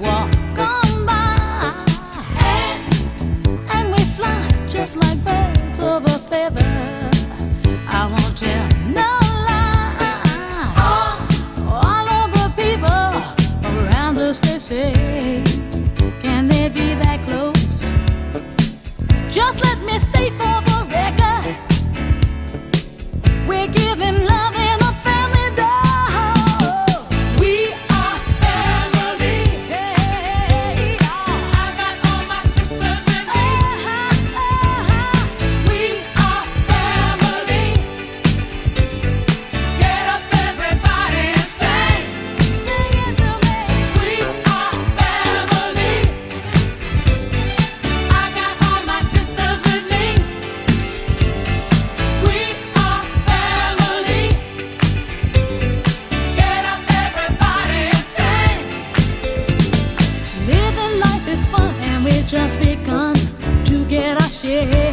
walk on by, and we fly just like birds of a feather. I won't tell no lie. All of the people around us, they say, can they be that close? Just let me state for the record, we're giving love in a family dose. We are family. Hey, I got all my sisters with me. We are family. Get up, everybody, and sing. Sing it to me. We are family. I got all my sisters with me. We are family. Get up, everybody, and sing. Living life is fun, and we just begun to get our share.